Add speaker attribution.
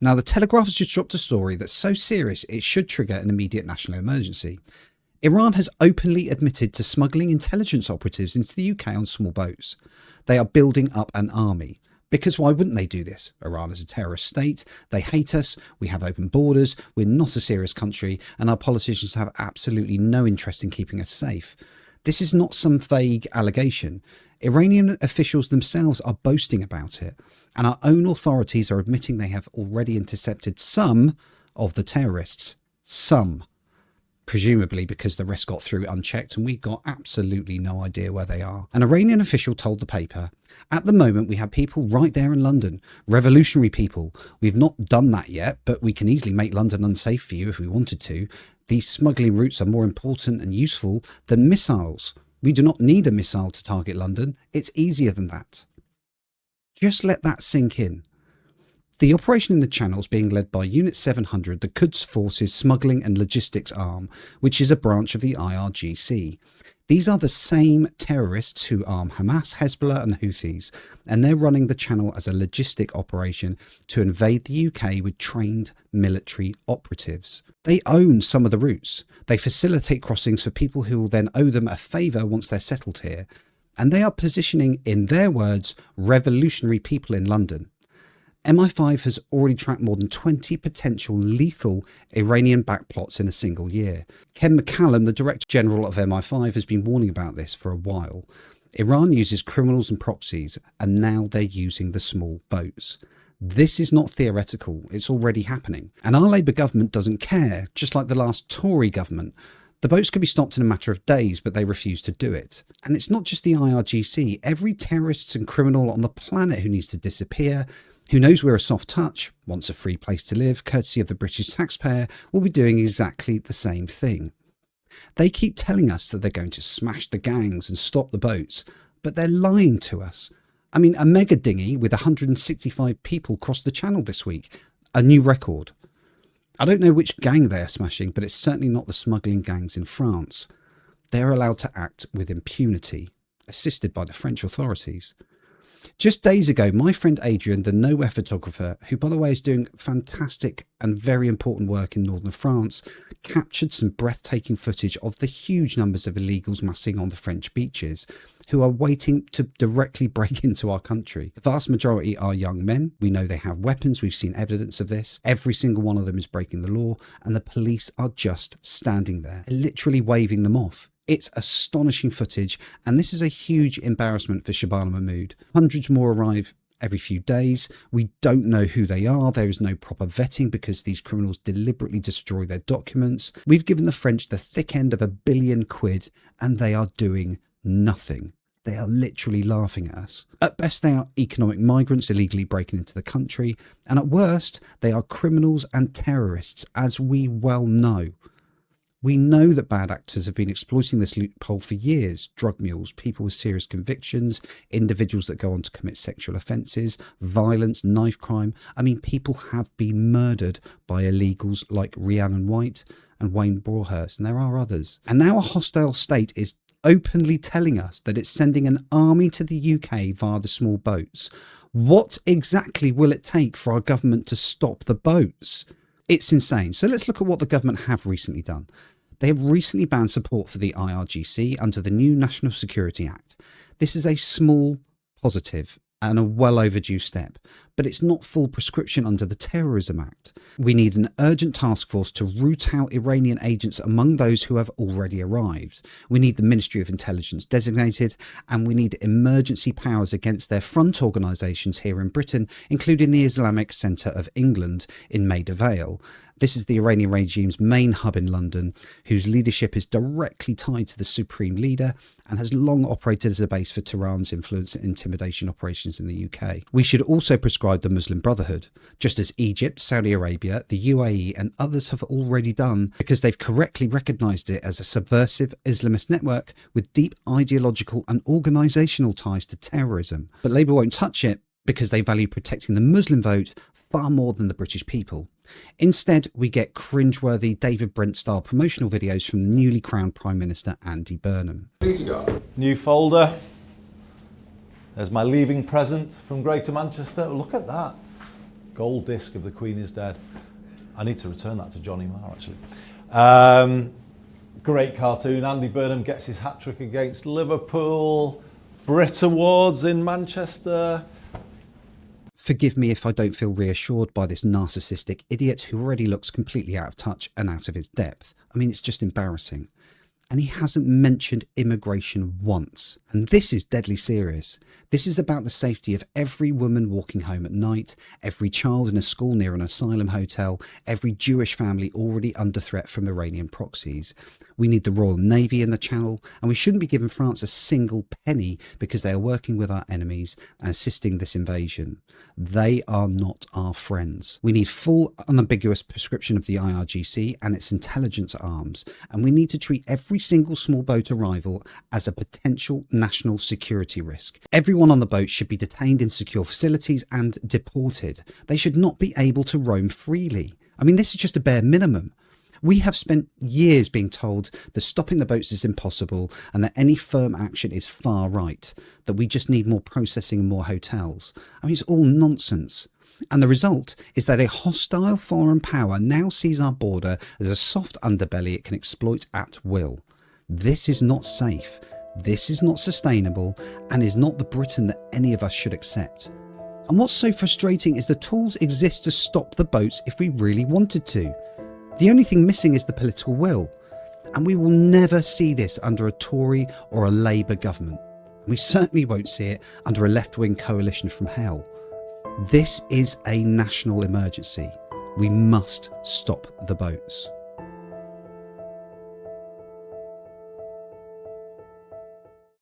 Speaker 1: Now, the Telegraph has just dropped a story that's so serious it should trigger an immediate national emergency. Iran has openly admitted to smuggling intelligence operatives into the UK on small boats. They are building up an army. Because why wouldn't they do this? Iran is a terrorist state, they hate us, we have open borders, we're not a serious country, and our politicians have absolutely no interest in keeping us safe. This is not some vague allegation. Iranian officials themselves are boasting about it, and our own authorities are admitting they have already intercepted some of the terrorists. Some. Presumably because the rest got through unchecked and we got absolutely no idea where they are. An Iranian official told the paper, "At the moment we have people right there in London, revolutionary people. We've not done that yet, but we can easily make London unsafe for you if we wanted to. These smuggling routes are more important and useful than missiles. We do not need a missile to target London. It's easier than that." Just let that sink in. The operation in the Channel is being led by Unit 700, the Quds Force's smuggling and logistics arm, which is a branch of the IRGC. These are the same terrorists who arm Hamas, Hezbollah and Houthis, and they're running the Channel as a logistic operation to invade the UK with trained military operatives. They own some of the routes. They facilitate crossings for people who will then owe them a favour once they're settled here. And they are positioning, in their words, revolutionary people in London. MI5 has already tracked more than 20 potential lethal Iranian-backed plots in a single year. Ken McCallum, the Director General of MI5, has been warning about this for a while. Iran uses criminals and proxies, and now they're using the small boats. This is not theoretical, it's already happening. And our Labour government doesn't care, just like the last Tory government. The boats could be stopped in a matter of days, but they refuse to do it. And it's not just the IRGC. Every terrorist and criminal on the planet who needs to disappear, who knows we're a soft touch, wants a free place to live, courtesy of the British taxpayer, will be doing exactly the same thing. They keep telling us that they're going to smash the gangs and stop the boats, but they're lying to us. I mean, a mega dinghy with 165 people crossed the Channel this week. A new record. I don't know which gang they are smashing, but it's certainly not the smuggling gangs in France. They're allowed to act with impunity, assisted by the French authorities. Just days ago, my friend Adrian, the nowhere photographer, who by the way is doing fantastic and very important work in northern France, captured some breathtaking footage of the huge numbers of illegals massing on the French beaches, who are waiting to directly break into our country. The vast majority are young men. We know they have weapons. We've seen evidence of this. Every single one of them is breaking the law, and the police are just standing there, literally waving them off. It's astonishing footage, and this is a huge embarrassment for Shabana Mahmood. Hundreds more arrive every few days. We don't know who they are. There is no proper vetting because these criminals deliberately destroy their documents. We've given the French the thick end of £1 billion, and they are doing nothing. They are literally laughing at us. At best, they are economic migrants illegally breaking into the country, and at worst, they are criminals and terrorists, as we well know. We know that bad actors have been exploiting this loophole for years. Drug mules, people with serious convictions, individuals that go on to commit sexual offences, violence, knife crime. I mean, people have been murdered by illegals like Rhiannon White and Wayne Broadhurst, and there are others. And now a hostile state is openly telling us that it's sending an army to the UK via the small boats. What exactly will it take for our government to stop the boats? It's insane. So let's look at what the government have recently done. They have recently banned support for the IRGC under the new National Security Act. This is a small positive and a well overdue step, but it's not full prescription under the Terrorism Act. We need an urgent task force to root out Iranian agents among those who have already arrived. We need the Ministry of Intelligence designated, and we need emergency powers against their front organisations here in Britain, including the Islamic Centre of England in Maida Vale. This is the Iranian regime's main hub in London, whose leadership is directly tied to the supreme leader and has long operated as a base for Tehran's influence and intimidation operations in the UK. We should also prescribe the Muslim Brotherhood, just as Egypt, Saudi Arabia, the UAE and others have already done, because they've correctly recognised it as a subversive Islamist network with deep ideological and organisational ties to terrorism. But Labour won't touch it because they value protecting the Muslim vote far more than the British people. Instead, we get cringeworthy David Brent-style promotional videos from the newly crowned Prime Minister Andy Burnham.
Speaker 2: New folder. There's my leaving present from Greater Manchester. Look at that. gold disc of The Queen is Dead. I need to return that to Johnny Marr, actually. Great cartoon. Andy Burnham gets his hat-trick against Liverpool. Brit Awards in Manchester.
Speaker 1: Forgive me if I don't feel reassured by this narcissistic idiot who already looks completely out of touch and out of his depth. I mean, it's just embarrassing. And he hasn't mentioned immigration once. And this is deadly serious. This is about the safety of every woman walking home at night, every child in a school near an asylum hotel, every Jewish family already under threat from Iranian proxies. We need the Royal Navy in the Channel, and we shouldn't be giving France a single penny because they are working with our enemies and assisting this invasion. They are not our friends. We need full unambiguous prescription of the IRGC and its intelligence arms, and we need to treat every single small boat arrival as a potential national security risk. Everyone on the boat should be detained in secure facilities and deported. They should not be able to roam freely. I mean, this is just a bare minimum. We have spent years being told that stopping the boats is impossible and that any firm action is far right, that we just need more processing and more hotels. I mean, it's all nonsense. And the result is that a hostile foreign power now sees our border as a soft underbelly it can exploit at will. This is not safe, this is not sustainable, and is not the Britain that any of us should accept. And what's so frustrating is the tools exist to stop the boats if we really wanted to. The only thing missing is the political will, and we will never see this under a Tory or a Labour government. We certainly won't see it under a left-wing coalition from hell. This is a national emergency. We must stop the boats.